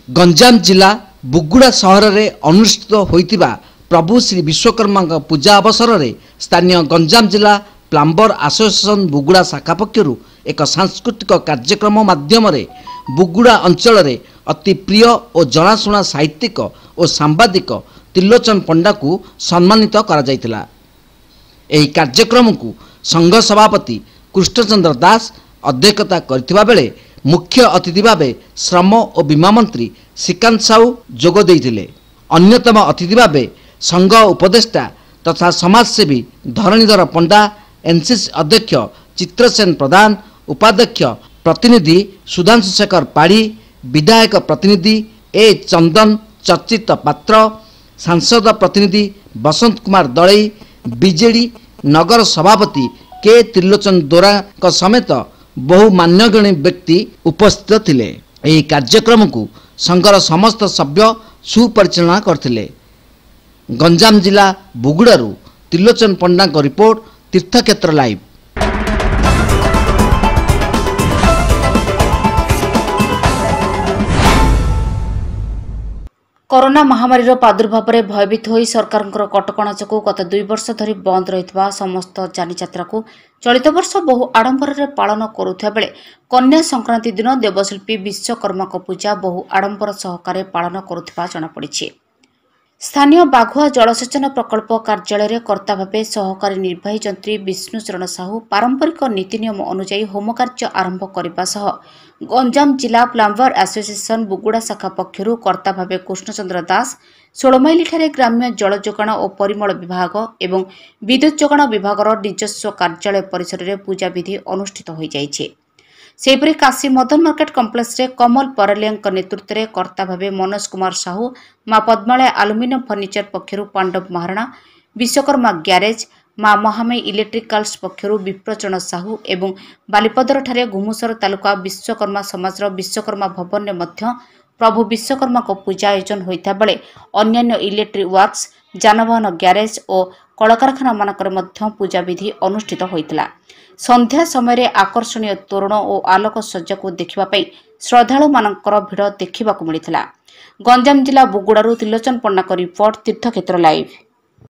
गंजाम जिला बुगुड़ा सहर में अनुष्ठित होइतिबा प्रभु श्री विश्वकर्मा पूजा अवसर में स्थानीय गंजाम जिला प्लम्बर एसोसिएशन बुगुड़ा शाखा पक्षर एक सांस्कृतिक कार्यक्रम माध्यम बुगुड़ा अंचल में अति प्रिय और जनाशुना साहित्यिक और सांबादिक त्रिलोचन पंडा को सम्मानित करा जायतिला। एही कार्यक्रम को संघ सभापति कृष्णचंद्र दास अध्यक्षता करथिबा बेले मुख्य अतिथि भावे श्रम और बीमा मंत्री श्रीकांत साहू जोग देइथिले। अन्यतम अतिथि भावे संघ उपदेष्टा तथा समाजसेवी धरणीधर पंडा, एनसीसी अध्यक्ष चित्रसेन प्रधान, उपाध्यक्ष प्रतिनिधि सुधांशु शेखर पाढ़ी, विधायक प्रतिनिधि ए चंदन चर्चित पात्र, सांसद प्रतिनिधि बसंत कुमार दलई, बीजेडी नगर सभापति के त्रिलोचन दोरा समेत बहु मान्यगण्य व्यक्ति उपस्थित थिले। एही कार्यक्रम को संघर समस्त सभ्य सुपरिचालना करथिले। गंजाम जिला बुगुड़ारू त्रिलोचन पंडा को रिपोर्ट, तीर्थक्षेत्र लाइव। कोरोना महामारी प्रादुर्भाव में भयभीत हो सरकार कटकणा जो गत 2 वर्ष धरी बंद रही समस्त जानीजात्रा को चलित वर्ष बहु आडंबर पालन करुवा बेले कन्या संक्रांति दिन देवशिल्पी विश्वकर्मा पूजा बहु आडंबर सहकारे पालन करुवा जनापड़ी। स्थानीय बाघुआ जलसेचन प्रकल्प कार्यालय कर्ता भावे सहकारी निर्वाही जंत्री विष्णुचरण साहू पारंपरिक नीति नियम अनुଯାयी होम कार्य आरंभ करने सह गंजाम जिला प्लम्बर एसोसिएशन बुगुड़ा शाखा पक्षर कर्ता भावे कृष्णचंद्र दास 16 माइल ग्राम्य जल जोगाण और परिमल विभाग एवं विद्युत जोगाण विभाग निजस्व कार्यालय परिसर में पूजा विधि अनुष्ठित हो जाइछे। सेपरी काशी मदन मार्केट कम्प्लेक्स रे कमल परलिया नेतृत्व में कर्ता भावे मनोज कुमार साहू, माँ पद्मालय आलुमिनियम फर्निचर पक्षर पांडव महाराणा, विश्वकर्मा ग्यारेज, माँ महामयी इलेक्ट्रिकाल्स पक्षर विप्रचरण साहू एवं बालिपदर ठारे घुमुसर तालुका विश्वकर्मा समाज विश्वकर्मा भवन में मध्य प्रभु विश्वकर्मा को पूजा आयोजन होता बेले अन्यान्य इलेक्ट्रिक वर्क्स, जानवाहन ग्यारेज और कलकारखाना मानकर मध्य पूजा विधि अनुष्ठित होता। संध्या समय आकर्षणीय तोरण और आलोक सज्जा को देखा श्रद्धालु मानकर भिड़ देखा मिलता। गंजाम जिला बुगुड़ारू त्रिलोचन पंडा रिपोर्ट, तीर्थक्षेत्र लाइव।